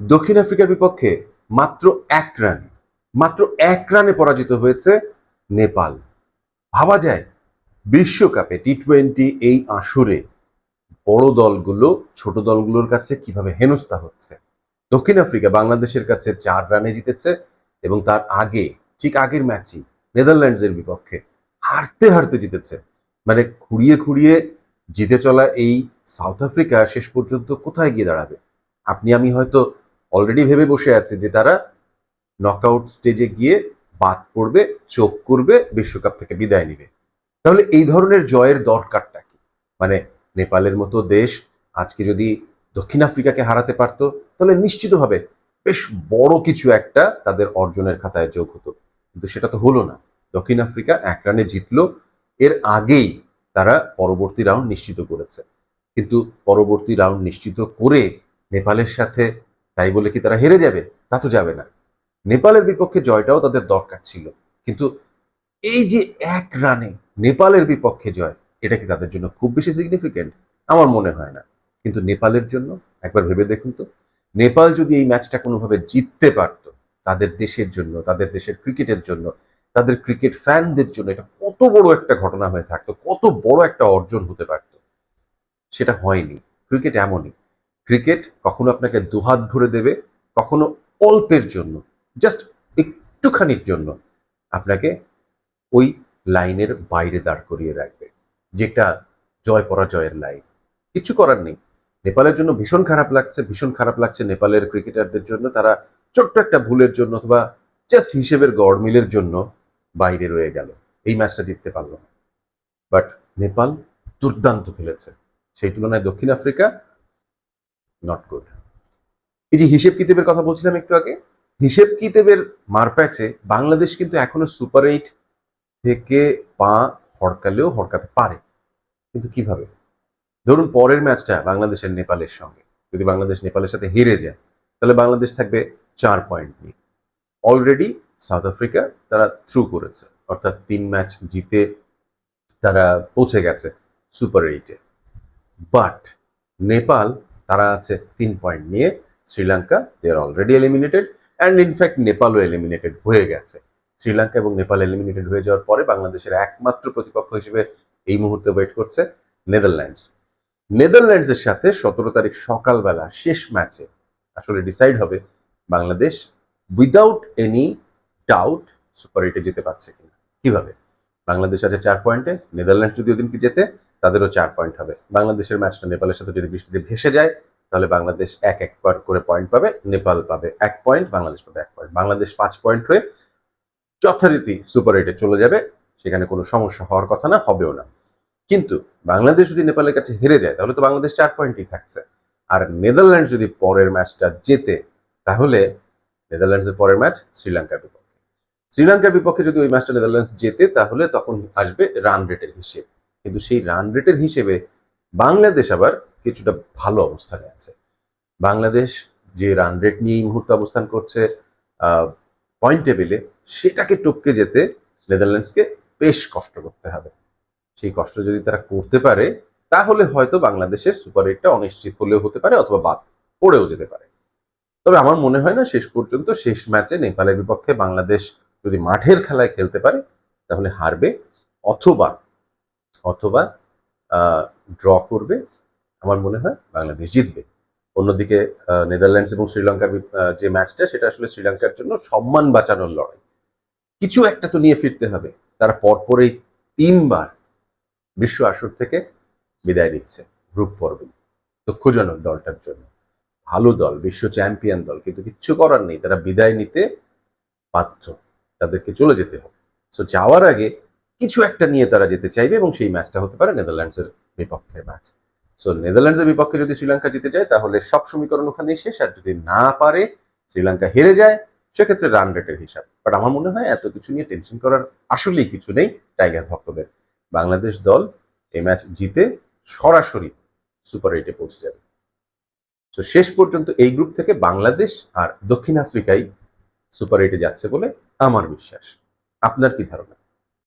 দক্ষিণ আফ্রিকার বিপক্ষে মাত্র এক রানে মাত্র এক রানে পরাজিত হয়েছে নেপাল। ভাবা যায় বিশ্বকাপে টি-20 এই আসরে বড় দলগুলো ছোট দলগুলোর কাছে কিভাবে হেনস্থা হচ্ছে। দক্ষিণ আফ্রিকা বাংলাদেশের কাছে 4 রানে জিতেছে এবং তার আগে ঠিক আগের ম্যাচই নেদারল্যান্ডসের বিপক্ষে হারতে হারতে জিতেছে। মানে খুঁড়িয়ে খুঁড়িয়ে জিতে চলা এই সাউথ আফ্রিকা শেষ পর্যন্ত কোথায় গিয়ে দাঁড়াবে? আপনি আমি হয়তো অলরেডি ভেবে বসে আছে যে তারা নকআউট স্টেজে গিয়ে বাদ পড়বে, চোখ করবে, বিশ্বকাপ থেকে বিদায় নিবে। তাহলে এই ধরনের জয়ের দরকারটা কি? মানে নেপালের মতো দেশ আজকে যদি দক্ষিণ আফ্রিকাকে হারাতে পারত, তাহলে নিশ্চিতভাবে বেশ বড় কিছু একটা তাদের অর্জনের খাতায় যোগ হতো। কিন্তু সেটা তো হলো না। দক্ষিণ আফ্রিকা 1 রানে জিতলো, এর আগেই তারা পরবর্তী রাউন্ড নিশ্চিত করেছে। কিন্তু পরবর্তী রাউন্ড নিশ্চিত করে নেপালের সাথে তাই বলে কি তারা হেরে যাবে? তা তো যাবে না। নেপালের বিপক্ষে জয়টাও তাদের দরকার ছিল, কিন্তু এই যে 1 রানে নেপালের বিপক্ষে জয়, এটা কি তাদের জন্য খুব বেশি সিগনিফিকেন্ট? আমার মনে হয় না। কিন্তু নেপালের জন্য একবার ভেবে দেখুন তো, নেপাল যদি এই ম্যাচটা কোনোভাবে জিততে পারত, তাদের দেশের জন্য, তাদের দেশের ক্রিকেটের জন্য, তাদের ক্রিকেট ফ্যানদের জন্য এটা কত বড় একটা ঘটনা হয়ে থাকতো, কত বড় একটা অর্জন হতে পারত। সেটা হয়নি। ক্রিকেট এমনই। ক্রিকেট কখনো আপনাকে দুহাত ভরে দেবে, কখনো অল্পের জন্য, জাস্ট একটুখানির জন্য আপনাকে ওই লাইনের বাইরে দাঁড় করিয়ে রাখবে, যেটা জয় পরাজয়ের লাইন। কিছু করার নেই। নেপালের জন্য ভীষণ খারাপ লাগছে, ভীষণ খারাপ লাগছে নেপালের ক্রিকেটারদের জন্য। তারা ছোট্ট একটা ভুলের জন্য অথবা জাস্ট হিসেবের গড়মিলের জন্য বাইরে রয়ে গেল, এই ম্যাচটা জিততে পারলো না। বাট নেপাল দুর্দান্ত খেলেছে, সেই তুলনায় দক্ষিণ আফ্রিকা নট গুড। এই যে হিসেব কিতাবের কথা বলছিলাম একটু আগে, হিসেব কিতাবের মারপ্যাচে বাংলাদেশ কিন্তু এখনো সুপার 8 থেকে পা হড়কালেও হড়কাতে পারে। কিন্তু কিভাবে? ধরুন পরের ম্যাচটা বাংলাদেশের নেপালের সঙ্গে, যদি বাংলাদেশ নেপালের সাথে হেরে যায়, তাহলে বাংলাদেশ থাকবে 4 পয়েন্ট নিয়ে। অলরেডি সাউথ আফ্রিকা তারা থ্রু করেছে, অর্থাৎ 3 ম্যাচ জিতে তারা পৌঁছে গেছে সুপার 8-এ। বাট নেপাল, তারা আছে 3 পয়েন্ট নিয়ে। Sri Lanka, they are already eliminated, and in fact নেপালও এলিমিনেটেড হয়ে গেছে। শ্রীলঙ্কা এবং নেপাল এলিমিনেটেড হয়ে যাওয়ার পরে বাংলাদেশের একমাত্র প্রতিপক্ষ হিসেবে এই মুহূর্তে ওয়েট করছে নেদারল্যান্ডস। নেদারল্যান্ডসের সাথে 17 তারিখ সকালবেলা শেষ ম্যাচে আসলে ডিসাইড হবে Bangladesh without any doubt super 8-এ যেতে পারছে কিনা। কিভাবে? বাংলাদেশ আছে 4 পয়েন্টে, নেদারল্যান্ডস যদি ওদিনকে যেতে তাদেরও 4 পয়েন্ট হবে। বাংলাদেশের ম্যাচটা নেপালের সাথে যদি বৃষ্টিতে ভেসে যায়, তাহলে বাংলাদেশ এক এক করে পয়েন্ট পাবে, নেপাল পাবে 1 পয়েন্ট, বাংলাদেশ পাবে 1 পয়েন্ট। বাংলাদেশ 5 পয়েন্ট হয়ে যথারীতি সুপার 8-এ চলে যাবে, সেখানে কোনো সমস্যা হওয়ার কথা না, হবেও না। কিন্তু বাংলাদেশ যদি নেপালের কাছে হেরে যায়, তাহলে তো বাংলাদেশ 4 পয়েন্টই থাকছে। আর নেদারল্যান্ডস যদি পরের ম্যাচটা জেতে, তাহলে নেদারল্যান্ডসের পরের ম্যাচ শ্রীলঙ্কার বিপক্ষে। শ্রীলঙ্কার বিপক্ষে যদি ওই ম্যাচটা নেদারল্যান্ডস জেতে, তাহলে তখন আসবে রান রেটের হিসেব। কিন্তু সেই রান রেটের হিসেবে বাংলাদেশ আবার কিছুটা ভালো অবস্থানে আছে। বাংলাদেশ যে রান রেট নিয়ে এই মুহূর্তে অবস্থান করছে পয়েন্ট টেবিলে, সেটাকে টপকে যেতে নেদারল্যান্ডসকে বেশ কষ্ট করতে হবে। সেই কষ্ট যদি তারা করতে পারে, তাহলে হয়তো বাংলাদেশের সুপার 8টা অনিশ্চিত হলেও হতে পারে, অথবা বাদ পড়েও যেতে পারে। তবে আমার মনে হয় না শেষ পর্যন্ত, শেষ ম্যাচে নেপালের বিপক্ষে বাংলাদেশ যদি মাঠের খেলায় খেলতে পারে, তাহলে হারবে, অথবা অথবা ড্র করবে। আমার মনে হয় বাংলাদেশ জিতবে। অন্যদিকে নেদারল্যান্ডস এবং শ্রীলঙ্কার যে ম্যাচটা, সেটা আসলে শ্রীলঙ্কার জন্য সম্মান বাঁচানোর লড়াই। কিছু একটা তো নিয়ে ফিরতে হবে। তারা পরপরই 3বার বিশ্ব আসর থেকে বিদায় নিচ্ছে গ্রুপ পর্বে। দুঃখজনক দলটার জন্য। ভালো দল, বিশ্ব চ্যাম্পিয়ন দল, কিন্তু কিচ্ছু করার নেই, তারা বিদায় নিতে বাধ্য, তাদেরকে চলে যেতে হবে। সো যাওয়ার আগে কিছু একটা নিয়ে তারা যেতে চাইবে, এবং সেই ম্যাচটা হতে পারে নেদারল্যান্ডসের বিপক্ষের ম্যাচ। সো নেদারল্যান্ডসের বিপক্ষে যদি শ্রীলঙ্কা জিতে যায়, তাহলে সব সমীকরণ ওখানেই শেষ। আর যদি না পারে, শ্রীলঙ্কা হেরে যায়, সেক্ষেত্রে রান রেটের হিসাব। বাট আমার মনে হয় এত কিছু নিয়ে টেনশন করার আসলেই কিছু নেই টাইগার ভক্তদের। বাংলাদেশ দল এই ম্যাচ জিতে সরাসরি সুপার 8-এ পৌঁছে যাবে। তো শেষ পর্যন্ত এই গ্রুপ থেকে বাংলাদেশ আর দক্ষিণ আফ্রিকাই সুপার 8-এ যাচ্ছে বলে আমার বিশ্বাস। আপনার কি ধারণা?